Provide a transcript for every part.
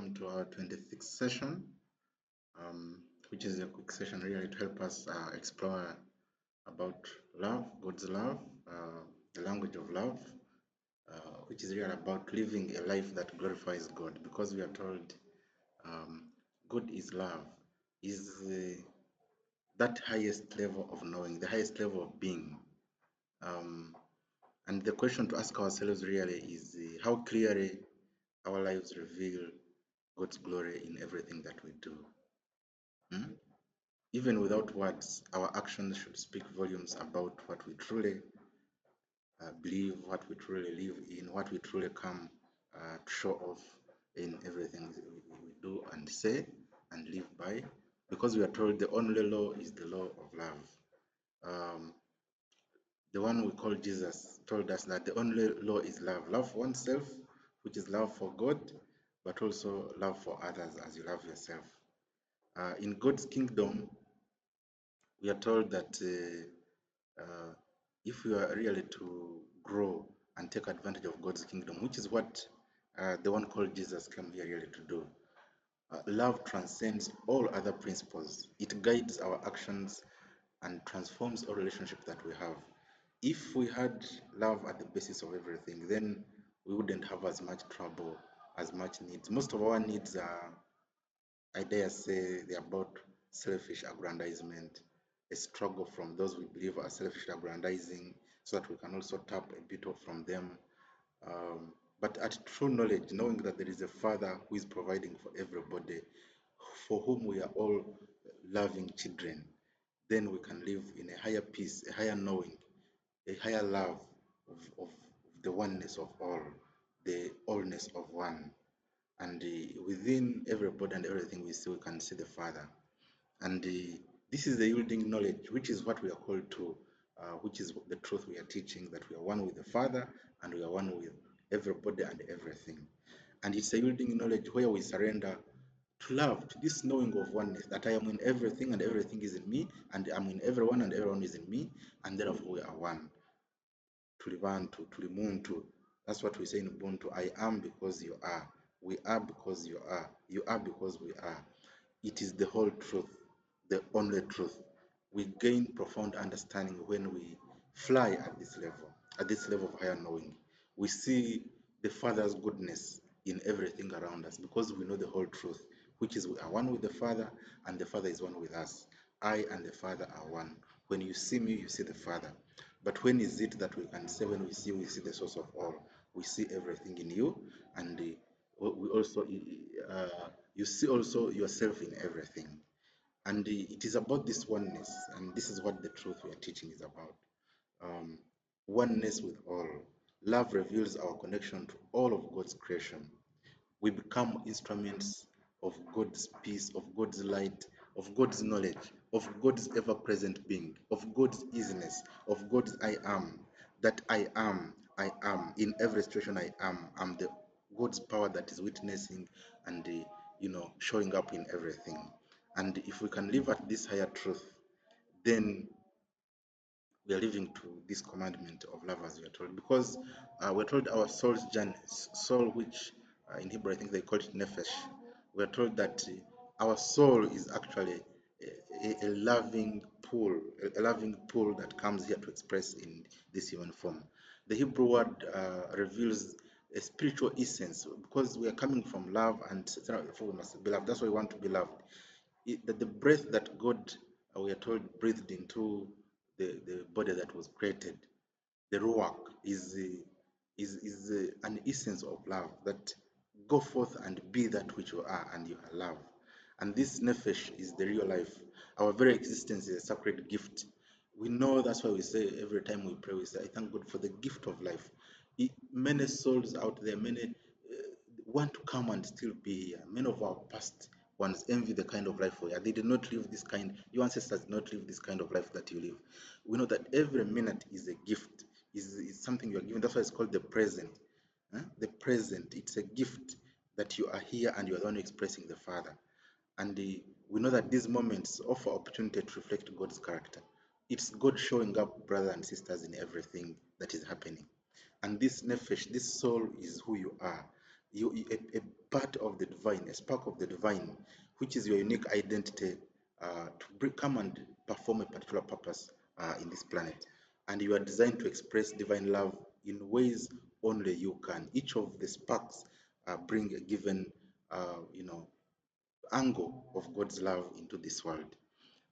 welcome to our 26th session, um, which is a quick session really to help us explore about love, God's love, the language of love, which is really about living a life that glorifies God, because we are told um, God is love, is that highest level of knowing, the highest level of being. Um, and the question to ask ourselves really is how clearly our lives reveal God's glory in everything that we do. Hmm? Even without words, our actions should speak volumes about what we truly believe, what we truly live in, what we truly come to show off in everything we do and say and live by. Because we are told the only law is the law of love. Um, the one we call Jesus told us that the only law is love. Love for oneself, which is love for God, but also love for others as you love yourself. In God's kingdom, we are told that if we are really to grow and take advantage of God's kingdom, which is what the one called Jesus came here really to do, love transcends all other principles. It guides our actions and transforms all relationships that we have. If we had love at the basis of everything, then we wouldn't have as much trouble, as much needs. Most of our needs are, I dare say, they're about selfish aggrandizement, a struggle from those we believe are selfish aggrandizing, so that we can also tap a bit of from them. But at true knowledge, knowing that there is a Father who is providing for everybody, for whom we are all loving children, then we can live in a higher peace, a higher knowing, a higher love of the oneness of all, the allness of one. And within everybody and everything we see, we can see the Father. And this is the yielding knowledge, which is what we are called to, which is the truth we are teaching, that we are one with the Father and we are one with everybody and everything. And it's a yielding knowledge where we surrender to love, to this knowing of oneness, that I am in everything and everything is in me, and I'm in everyone and everyone is in me, and therefore we are one. Tulibantu, tulimuntu. That's what we say in Ubuntu. I am because you are. We are because you are. You are because we are. It is the whole truth, the only truth. We gain profound understanding when we fly at this level of higher knowing. We see the Father's goodness in everything around us because we know the whole truth, which is we are one with the Father and the Father is one with us. I and the Father are one. When you see me, you see the Father. But when is it that we can say when we see the source of all? We see everything in you, and we also you see also yourself in everything. And it is about this oneness, and this is what the truth we are teaching is about. Um, Oneness with all. Love reveals our connection to all of God's creation. We become instruments of God's peace, of God's light, of God's knowledge, of God's ever present being, of God's easiness, of God's I am, that I am. In every situation, I am. I'm the God's power that is witnessing and, showing up in everything. And if we can live at this higher truth, then we are living to this commandment of love, as we are told, because we're told our soul's journey, soul, which in Hebrew I think they call it nefesh. We're told that our soul is actually a loving pool, a loving pool that comes here to express in this human form. The Hebrew word reveals a spiritual essence, because we are coming from love, and we must be loved. That's why we want to be loved. That the breath that God, we are told, breathed into the body that was created, the ruach, is an essence of love, that go forth and be that which you are, and you are love. And this nefesh is the real life. Our very existence is a sacred gift. We know, that's why we say every time we pray, we say, I thank God for the gift of life. Many souls out there, many want to come and still be here. Many of our past ones envy the kind of life we are. They did not live this kind, your ancestors did not live this kind of life that you live. We know that every minute is a gift, is something you are given. That's why it's called the present. The present, it's a gift that you are here and you are the one expressing the Father. And we know that these moments offer opportunity to reflect God's character. It's God showing up, brothers and sisters, in everything that is happening. And this nefesh, this soul, is who you are. A part of the divine, a spark of the divine, which is your unique identity, to come and perform a particular purpose in this planet. And you are designed to express divine love in ways only you can. Each of the sparks bring a given, you know, angle of God's love into this world.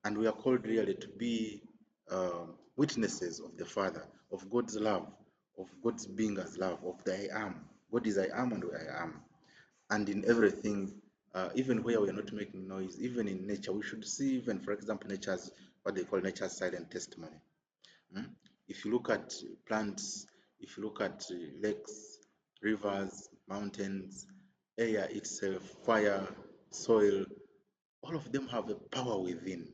And we are called really to be witnesses of the Father, of God's love, of God's being as love, of the I am. God is I am and I am. And in everything, even where we are not making noise, even in nature, we should see, even for example, nature's what they call nature's silent testimony. Mm? If you look at plants, if you look at lakes, rivers, mountains, air itself, fire, soil, all of them have a power within,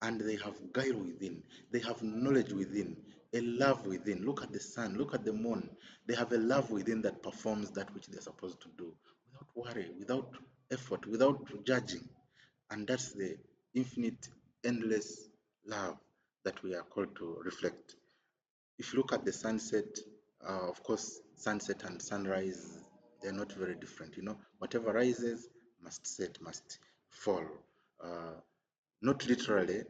and they have guile within, they have knowledge within, a love within. Look at the sun, look at the moon. They have a love within that performs that which they're supposed to do without worry, without effort, without judging. And that's the infinite, endless love that we are called to reflect. If you look at the sunset, of course, sunset and sunrise, they're not very different. You know, whatever rises must set, must fall. Uh, Not literally,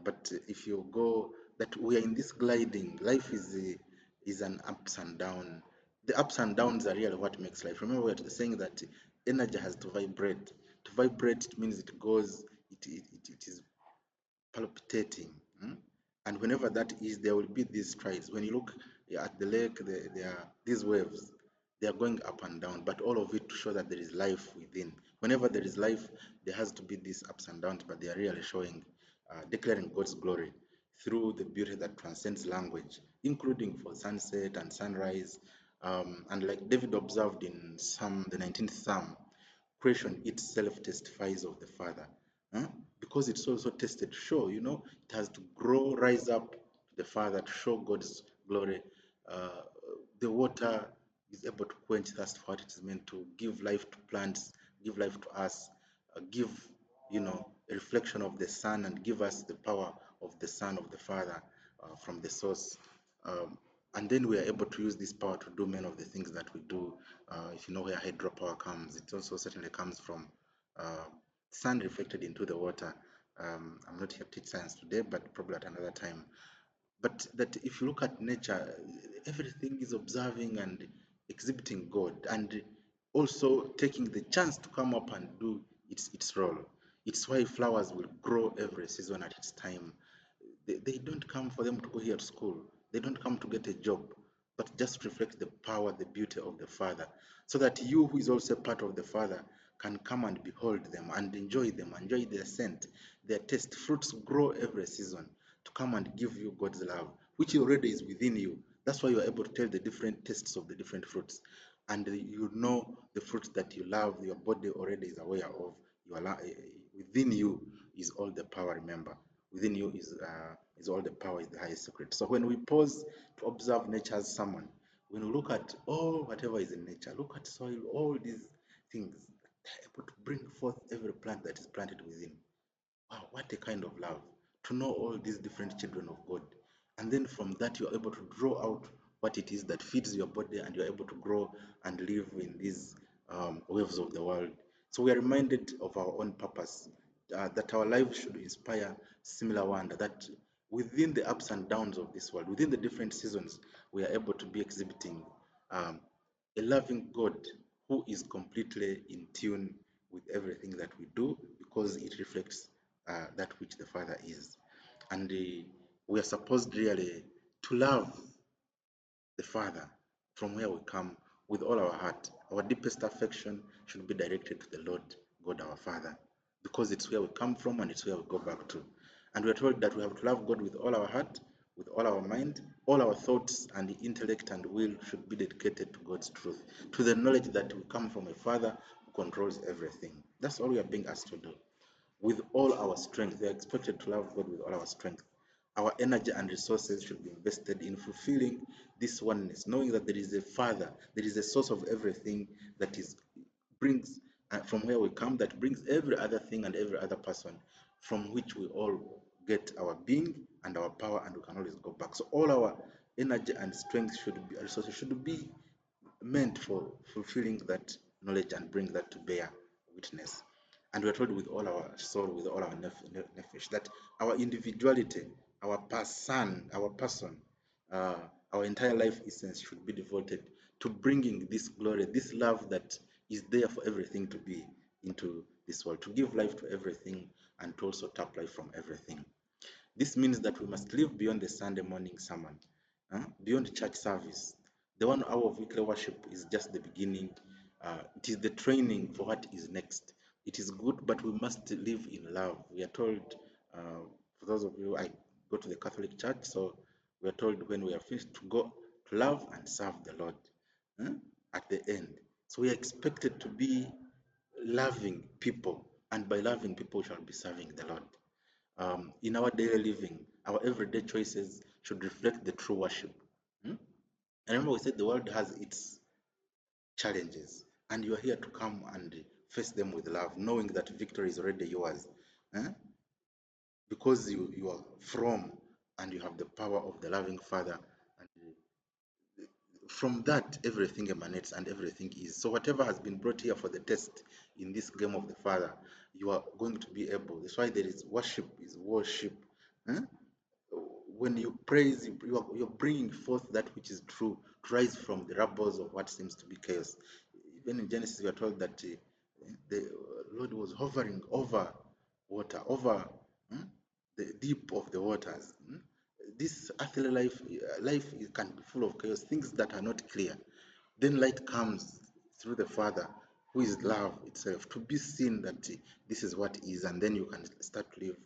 but if you go that we are in this gliding, life is an ups and down. The ups and downs are really what makes life. Remember, we're saying that energy has to vibrate. To vibrate, it means it goes, it is palpitating. And whenever that is, there will be these strides. When you look at the lake, there are these waves. They are going up and down, but all of it to show that there is life within. Whenever there is life, there has to be these ups and downs, but they are really showing, declaring God's glory through the beauty that transcends language, including for sunset and sunrise. And like David observed in Psalm, the 19th Psalm, creation itself testifies of the Father. Huh? Because it's also tested to show, it has to grow, rise up to the Father to show God's glory. Uh, the water is able to quench thirst for what it is meant to give life to plants, give life to us, give, a reflection of the sun and give us the power of the Son of the Father from the source. Um, and then we are able to use this power to do many of the things that we do. If you know where hydropower comes, it also certainly comes from uh, sun reflected into the water. I'm not here to teach science today, but probably at another time. But that if you look at nature, everything is observing and exhibiting God, and also taking the chance to come up and do its role. It's why flowers will grow every season at its time. They don't come for them to go here to school. They don't come to get a job, but just reflect the power, the beauty of the Father, so that you, who is also part of the Father, can come and behold them, enjoy their scent, their taste. Fruits grow every season to come and give you God's love, which already is within you. That's why you are able to tell the different tastes of the different fruits. And you know the fruits that you love, your body already is aware of. Within you is all the power, remember. Within you is all the power, is the highest secret. So when we pause to observe nature's sermon, when we look at all whatever is in nature, look at soil, all these things, they're able to bring forth every plant that is planted within. Wow, what a kind of love to know all these different children of God. And then from that, you're able to draw out what it is that feeds your body, and you're able to grow and live in these waves of the world. So we are reminded of our own purpose, that our lives should inspire similar wonder, that within the ups and downs of this world, within the different seasons, we are able to be exhibiting um, a loving God who is completely in tune with everything that we do, because it reflects that which the Father is. And we are supposed really to love the Father from where we come with all our heart. Our deepest affection should be directed to the Lord God our Father, because it's where we come from and it's where we go back to. And we are told that we have to love God with all our heart, with all our mind, all our thoughts and intellect and will should be dedicated to God's truth, to the knowledge that we come from a Father who controls everything. That's all we are being asked to do with all our strength. We are expected to love God with all our strength. Our energy and resources should be invested in fulfilling this oneness, knowing that there is a Father, there is a source of everything that is brings from where we come, that brings every other thing and every other person, from which we all get our being and our power, and we can always go back. So all our energy and strength should be resources should be meant for fulfilling that knowledge and bring that to bear witness. And we're told with all our soul, with all our nefesh, that our individuality, our person, uh, our entire life essence should be devoted to bringing this glory, this love that is there for everything to be into this world, to give life to everything and to also tap life from everything. This means that we must live beyond the Sunday morning sermon, beyond church service. The 1 hour of weekly worship is just the beginning. It is the training for what is next. It is good, but we must live in love. We are told, for those of you, I go to the Catholic Church, so we are told when we are finished to go to love and serve the Lord at the end. So we are expected to be loving people, and by loving people, we shall be serving the Lord. In our daily living, our everyday choices should reflect the true worship. Hmm? And remember, we said the world has its challenges, and you are here to come and face them with love, knowing that victory is already yours. eh? Because you are from and you have the power of the loving Father. And from that, everything emanates and everything is. So, whatever has been brought here for the test in this game of the Father, you are going to be able. That's why there is worship, is worship. eh? When you praise, you're bringing forth that which is true to rise from the rubbles of what seems to be chaos. Even in Genesis, we are told that the Lord was hovering over water, over the deep of the waters. This earthly life can be full of chaos, things that are not clear. Then light comes through the Father, who is love itself, to be seen that this is what is, and then you can start to live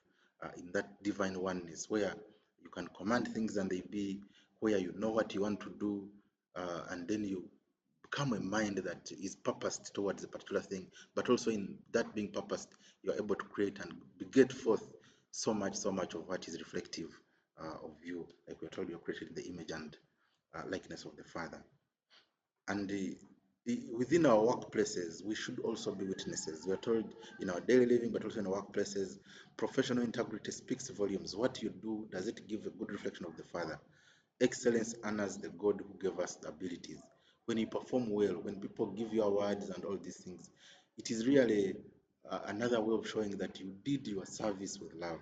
in that divine oneness where you can command things and they be, where you know what you want to do, and then you become a mind that is purposed towards a particular thing, but also in that being purposed, you are able to create and get forth so much of what is reflective of you. Like we're told, you're created in the image and likeness of the Father. And within our workplaces, we should also be witnesses. We are told in our daily living, but also in our workplaces, professional integrity speaks volumes. What you do, does it give a good reflection of the Father? Excellence honors the God who gave us the abilities. When you perform well, when people give you awards and all these things, it is really another way of showing that you did your service with love.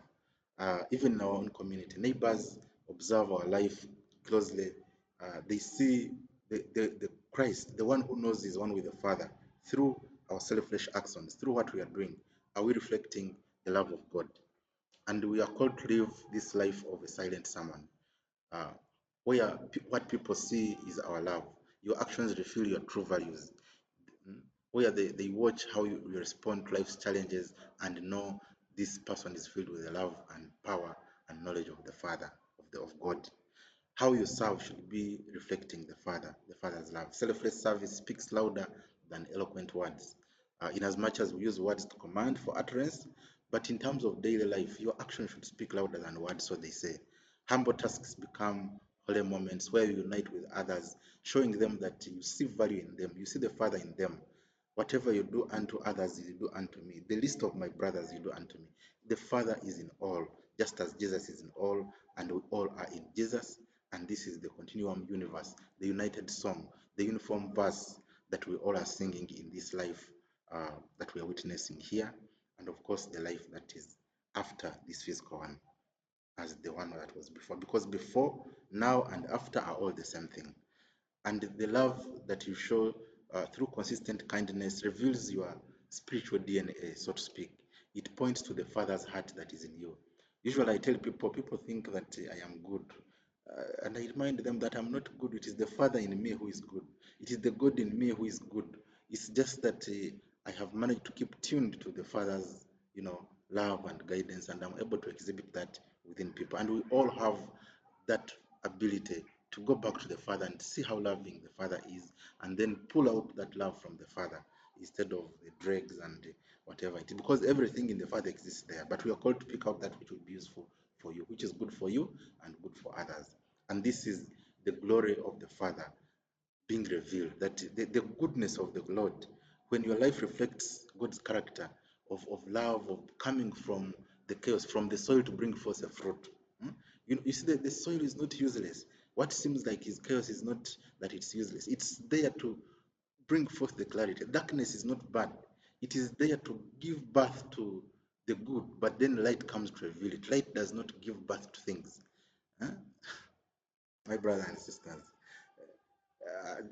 Even in our own community, neighbors observe our life closely. They see the Christ, the one who knows is one with the Father, through our selfless actions, through what we are doing. Are we reflecting the love of God? And we are called to live this life of a silent sermon, uh, where what people see is our love. Your actions reveal your true values. Where they watch how you respond to life's challenges and know this person is filled with the love and power and knowledge of the Father, of God. How you serve should be reflecting the Father's love. Selfless service speaks louder than eloquent words. In as much as we use words to command for utterance, but in terms of daily life, your action should speak louder than words, so they say. Humble tasks become holy moments where you unite with others, showing them that you see value in them, you see the Father in them. Whatever you do unto others, you do unto me. The least of my brothers, you do unto me. The Father is in all, just as Jesus is in all, and we all are in Jesus. And this is the continuum universe, the united song, the uniform verse that we all are singing in this life that we are witnessing here. And of course, the life that is after this physical one, as the one that was before. Because before, now, and after are all the same thing. And the love that you show through consistent kindness reveals your spiritual DNA, so to speak. It points to the Father's heart that is in you. Usually, I tell people think that I am good. And I remind them that I'm not good. It is the Father in me who is good. It is the God in me who is good. It's just that I have managed to keep tuned to the Father's, love and guidance, and I'm able to exhibit that within people. And we all have that ability to go back to the Father and see how loving the Father is, and then pull out that love from the Father instead of the dregs and whatever it is. Because everything in the Father exists there, but we are called to pick out that which will be useful for you, which is good for you and good for others. And this is the glory of the Father being revealed, that the goodness of the Lord, when your life reflects God's character of love, of coming from the chaos, from the soil to bring forth a fruit. You see that the soil is not useless. What seems like is chaos is not that it's useless. It's there to bring forth the clarity. Darkness is not bad. It is there to give birth to the good, but then light comes to reveal it. Light does not give birth to things. Huh? My brothers and sisters,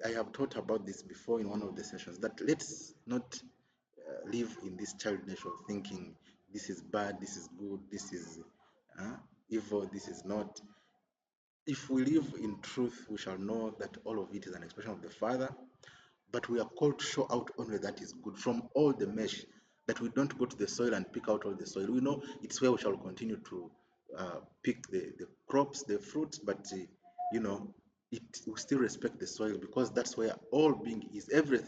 I have taught about this before in one of the sessions, that let's not live in this child nature of thinking this is bad, this is good, this is uh, evil, this is not. If we live in truth, we shall know that all of it is an expression of the Father, but we are called to show out only that is good from all the mesh, that we don't go to the soil and pick out all the soil. We know it's where we shall continue to pick the crops, the fruits, but you know, it we still respect the soil, because that's where all being is. Every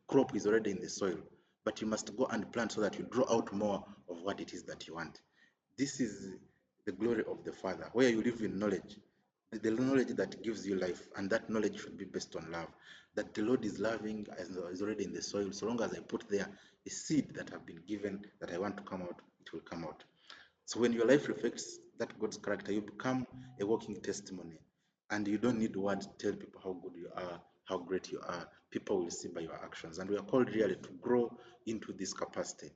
crop is already in the soil, but you must go and plant so that you draw out more of what it is that you want. This is the glory of the Father, where you live in knowledge, the knowledge that gives you life, and that knowledge should be based on love. That the Lord is loving is already in the soil. So long as I put there a seed that I've been given, that I want to come out, it will come out. So when your life reflects that God's character, you become a walking testimony. And you don't need words to tell people how good you are, how great you are. People will see by your actions. And we are called really to grow into this capacity,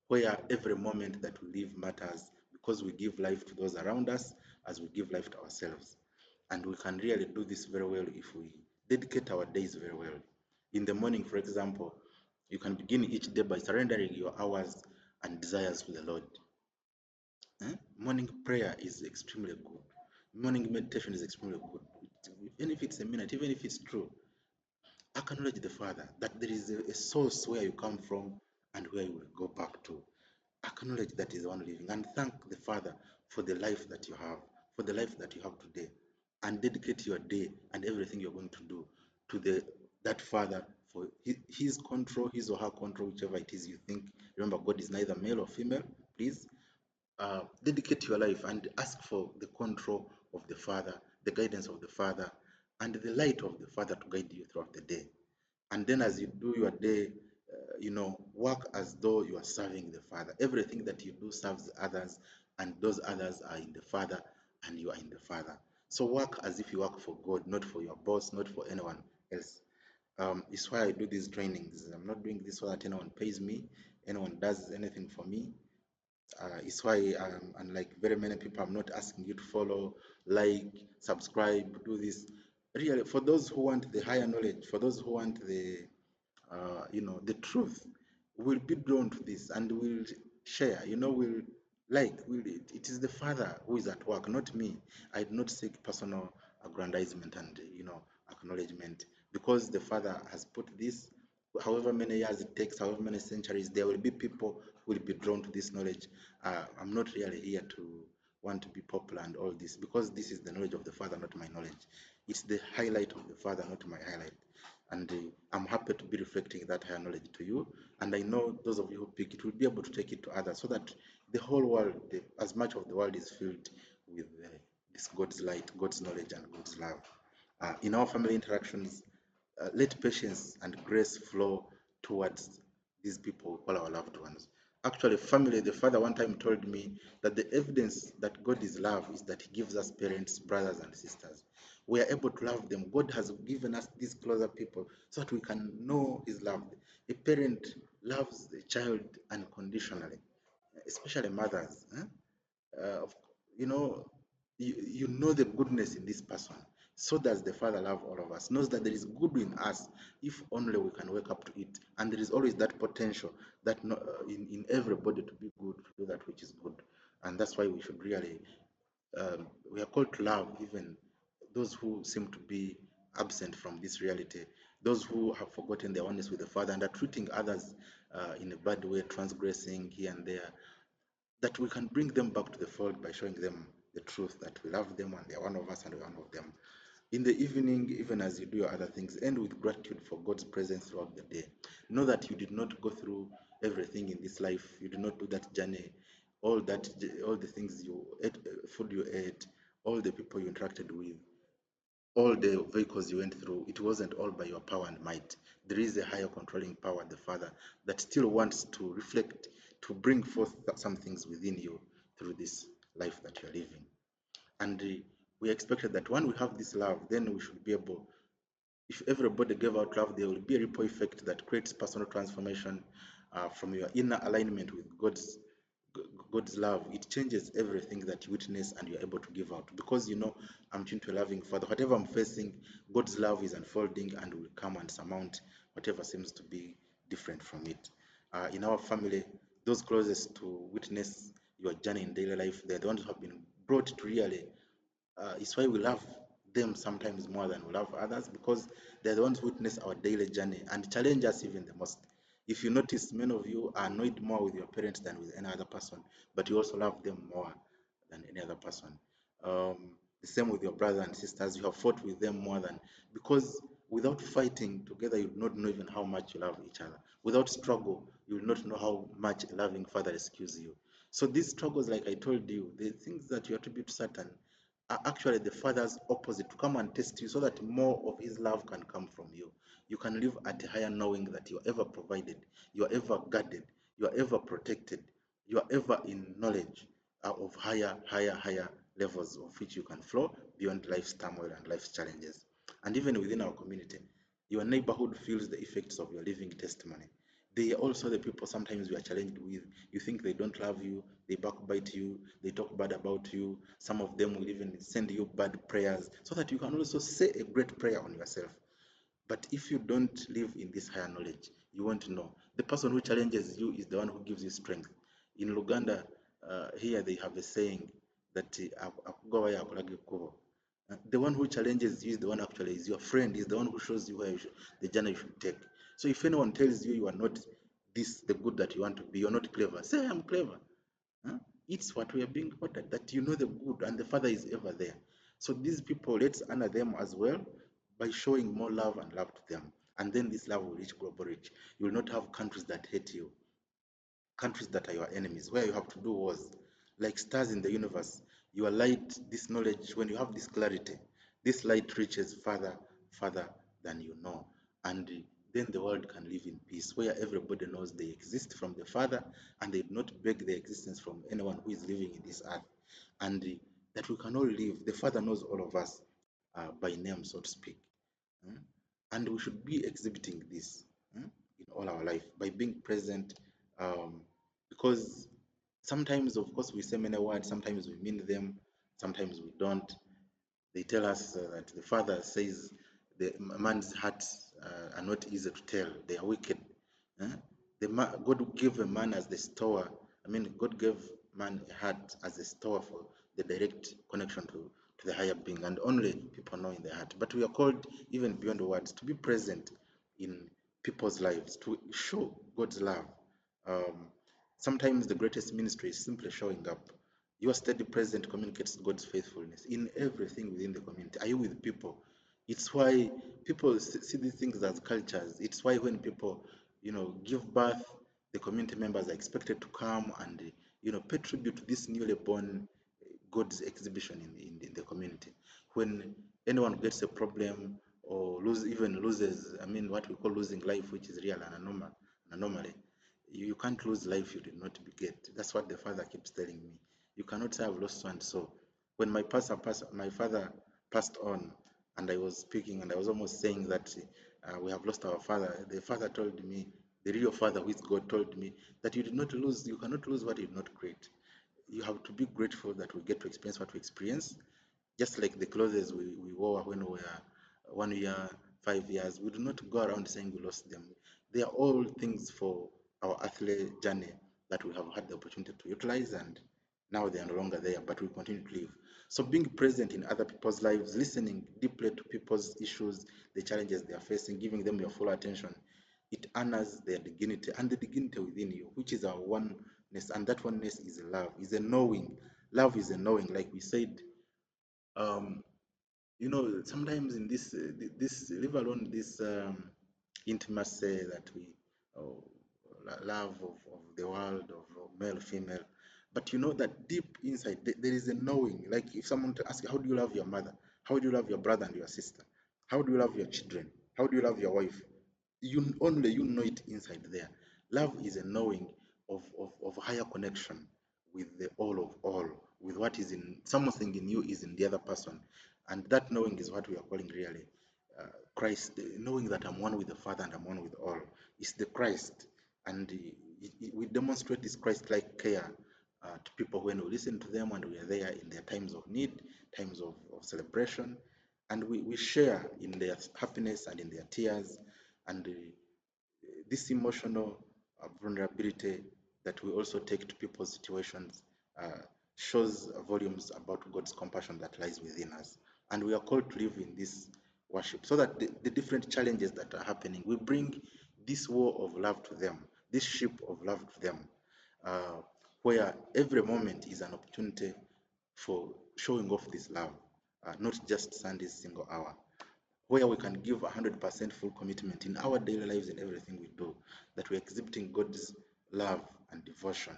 where every moment that we live matters, because we give life to those around us as we give life to ourselves. And we can really do this very well if we dedicate our days very well. In the morning, for example, you can begin each day by surrendering your hours and desires to the Lord. Morning prayer is extremely good. Morning meditation is extremely good. Even if it's a minute, even if it's true, acknowledge the Father, that there is a source where you come from and where you will go back to. Acknowledge that is the one living, and thank the Father for the life that you have, for the life that you have today, and dedicate your day and everything you're going to do to that Father, for his control, his or her control, whichever it is you think. Remember, God is neither male or female. Please dedicate your life and ask for the control of the Father, the guidance of the Father, and the light of the Father to guide you throughout the day. And then as you do your day, work as though you are serving the Father. Everything that you do serves others, and those others are in the Father, and you are in the Father. So work as if you work for God, not for your boss, not for anyone else. It's why I do these trainings. I'm not doing this so that anyone pays me, anyone does anything for me. It's why, unlike very many people, I'm not asking you to follow, like, subscribe, do this. Really, for those who want the higher knowledge, for those who want the truth, will be drawn to this and will share. Will like. It is the Father who is at work, not me. I do not seek personal aggrandizement and acknowledgement, because the Father has put this. However many years it takes, however many centuries, there will be people who will be drawn to this knowledge. I'm not really here to want to be popular and all this, because this is the knowledge of the Father, not my knowledge. It's the highlight of the Father, not my highlight. And I'm happy to be reflecting that higher knowledge to you. And I know those of you who pick it will be able to take it to others, so that the whole world, as much of the world, is filled with this God's light, God's knowledge, and God's love. In our family interactions, let patience and grace flow towards these people we call our loved ones. Actually, family, the father one time told me that the evidence that God is love is that he gives us parents, brothers, and sisters. We are able to love them. God has given us these closer people so that we can know his love. A parent loves a child unconditionally, especially mothers. Of you know you know the goodness in this person. So does the Father love all of us, knows that there is good in us if only we can wake up to it. And there is always that potential that in everybody to be good, to do that which is good. And that's why we should really we are called to love even those who seem to be absent from this reality, those who have forgotten their oneness with the Father and are treating others in a bad way, transgressing here and there, that we can bring them back to the fold by showing them the truth, that we love them and they are one of us and we're one of them. In the evening, even as you do your other things, end with gratitude for God's presence throughout the day. Know that you did not go through everything in this life. You did not do that journey, all the things you ate, food you ate, all the people you interacted with, all the vehicles you went through. It wasn't all by your power and might. There is a higher controlling power, the Father, that still wants to reflect, to bring forth some things within you through this life that you're living. And we expected that when we have this love, then we should be able, If everybody gave out love, there will be a ripple effect that creates personal transformation from your inner alignment with God's love. It changes everything that you witness and you're able to give out. Because you know, I'm tuned to a loving Father. Whatever I'm facing, God's love is unfolding and will come and surmount whatever seems to be different from it. In our family, those closest to witness your journey in daily life, they're the ones who have been brought to really it's why we love them sometimes more than we love others, because they're the ones who witness our daily journey and challenge us even the most. If you notice, many of you are annoyed more with your parents than with any other person, but you also love them more than any other person. Um, the same with your brothers and sisters. You have fought with them more than, because without fighting together, you do not know even how much you love each other. Without struggle, you will not know how much a loving father rescues you. So these struggles, like I told you, the things that you attribute to Satan are actually the Father's opposite, to come and test you so that more of His love can come from you. You can live at a higher knowing that you are ever provided, you are ever guarded, you are ever protected, you are ever in knowledge of higher levels of which you can flow beyond life's turmoil and life's challenges. And even within our community, your neighborhood feels the effects of your living testimony. They are also the people sometimes we are challenged with. You think they don't love you, they backbite you, they talk bad about you. Some of them will even send you bad prayers so that you can also say a great prayer on yourself. But if you don't live in this higher knowledge, you won't know. The person who challenges you is the one who gives you strength. In Luganda, here they have a saying that "Akugoba yakulage ekkubo." The one who challenges you is the one actually is your friend, is the one who shows you the journey you should take. So if anyone tells you you are not this, the good that you want to be, you're not clever, say I'm clever. Huh? It's what we are being ordered, that you know the good and the Father is ever there. So these people, let's honor them as well by showing more love and love to them. And then this love will reach global reach. You will not have countries that hate you, countries that are your enemies, where you have to do wars. Like stars in the universe, your light, this knowledge, when you have this clarity, this light reaches further than you know. And then the world can live in peace, where everybody knows they exist from the Father and they do not beg their existence from anyone who is living in this earth. And that we can all live. The Father knows all of us by name, so to speak. Mm. And we should be exhibiting this in all our life by being present, um, because sometimes, of course, we say many words, sometimes we mean them, sometimes we don't. They tell us that the Father says the man's hearts are not easy to tell, they are wicked. Eh? God gave a man as the store. I mean, God gave man a heart as a store for the direct connection to the higher being, and only people know in the heart. But we are called, even beyond the words, to be present in people's lives, to show God's love. Um, Sometimes the greatest ministry is simply showing up. Your steady presence communicates God's faithfulness in everything within the community. Are you with people? It's why people see these things as cultures. It's why when people, give birth, the community members are expected to come and, pay tribute to this newly born God's exhibition in the community. When anyone gets a problem or even loses, I mean, what we call losing life, which is real and anomaly, you can't lose life you did not beget. That's what the Father keeps telling me. You cannot say I've lost so and so. When my father passed on, and I was speaking, and I was almost saying that we have lost our father. The Father told me, the real Father, who is God, told me that you did not lose. You cannot lose what you did not create. You have to be grateful that we get to experience what we experience, just like the clothes we wore when we were 1 year, 5 years. We do not go around saying we lost them. They are all things for our earthly journey that we have had the opportunity to utilize, and now they are no longer there, but we continue to live. So being present in other people's lives, listening deeply to people's issues, the challenges they are facing, giving them your full attention, it honors their dignity and the dignity within you, which is our oneness, and that oneness is love, is a knowing. Love is a knowing, like we said. Um, Sometimes in this, live alone, this intimacy that we uh, love of the world, of male, female, but you know that deep inside there is a knowing. Like if someone to ask you, how do you love your mother? How do you love your brother and your sister? How do you love your children? How do you love your wife? Only you know it inside there. Love is a knowing of higher connection with the all of all, with what is in something in you is in the other person. And that knowing is what we are calling really Christ, knowing that I'm one with the Father and I'm one with all, is the Christ. And we demonstrate this Christ-like care to people when we listen to them and we are there in their times of need, times of celebration, and we share in their happiness and in their tears, and this emotional vulnerability that we also take to people's situations shows volumes about God's compassion that lies within us. And we are called to live in this worship so that the different challenges that are happening, we bring this war of love to them, this ship of love to them, uh, where every moment is an opportunity for showing off this love, not just Sunday's single hour, where we can give 100% full commitment in our daily lives and everything we do, that we're exhibiting God's love and devotion.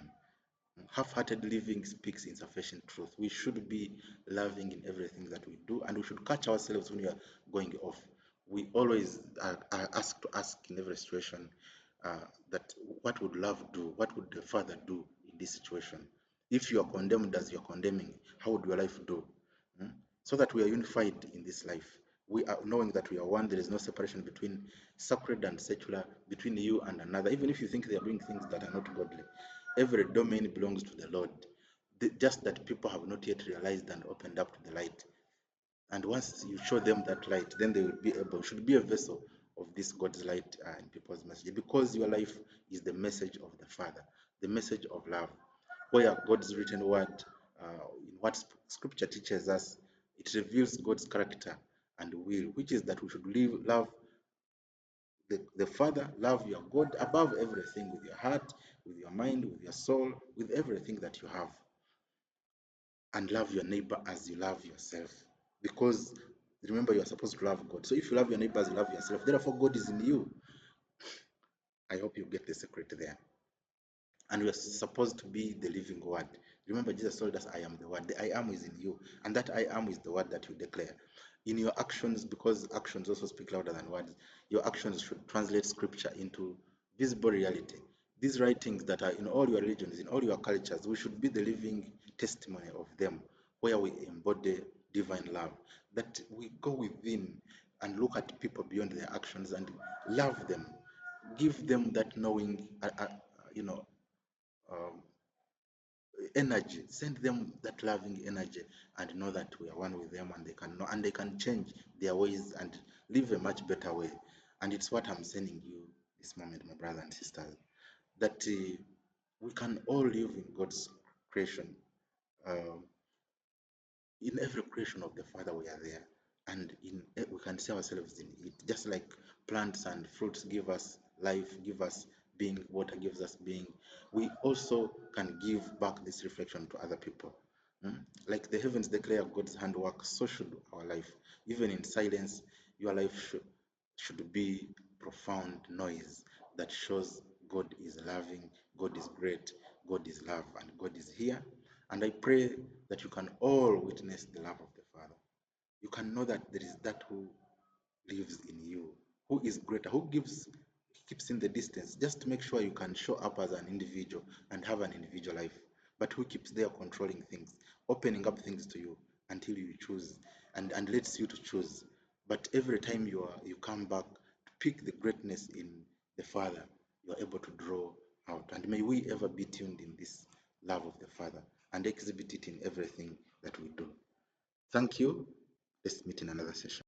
Half-hearted living speaks insufficient truth. We should be loving in everything that we do, and we should catch ourselves when we are going off. We always are asked to ask in every situation that what would love do? What would the Father do in this situation? If you are condemned as you are condemning, how would your life do? Hmm? So that we are unified in this life. We are knowing that we are one. There is no separation between sacred and secular, between you and another. Even if you think they are doing things that are not godly, every domain belongs to the Lord. Just that people have not yet realized and opened up to the light. And once you show them that light, then they will be able, should be a vessel of this God's light in people's message. Because your life is the message of the Father, the message of love, where God's written word, in what Scripture teaches us, it reveals God's character and will, which is that we should love the Father, love your God above everything, with your heart, with your mind, with your soul, with everything that you have, and love your neighbor as you love yourself. Because remember, you are supposed to love God. So if you love your neighbor as you love yourself, therefore God is in you. I hope you get the secret there. And we are supposed to be the living word. Remember, Jesus told us, I am the word. The I am is in you. And that I am is the word that you declare. In your actions, because actions also speak louder than words, your actions should translate scripture into visible reality. These writings that are in all your religions, in all your cultures, we should be the living testimony of them, where we embody divine love. That we go within and look at people beyond their actions and love them, give them that knowing, you know, um, energy, send them that loving energy, and know that we are one with them, and they can know, and they can change their ways and live a much better way. And it's what I'm sending you this moment, my brothers and sisters, that we can all live in God's creation. Um, in every creation of the Father, we are there, and we can see ourselves in it. Just like plants and fruits give us life, give us being, water gives us being, we also can give back this reflection to other people. Like the heavens declare God's handwork, so should our life. Even in silence, your life should be profound noise that shows God is loving, God is great, God is love, and God is here. And I pray that you can all witness the love of the Father. You can know that there is that who lives in you, who is greater, who keeps in the distance, just to make sure you can show up as an individual and have an individual life, but who keeps there controlling things, opening up things to you until you choose, and lets you to choose. But every time you come back to pick the greatness in the Father, you are able to draw out. And may we ever be tuned in this love of the Father and exhibit it in everything that we do. Thank you. Let's meet in another session.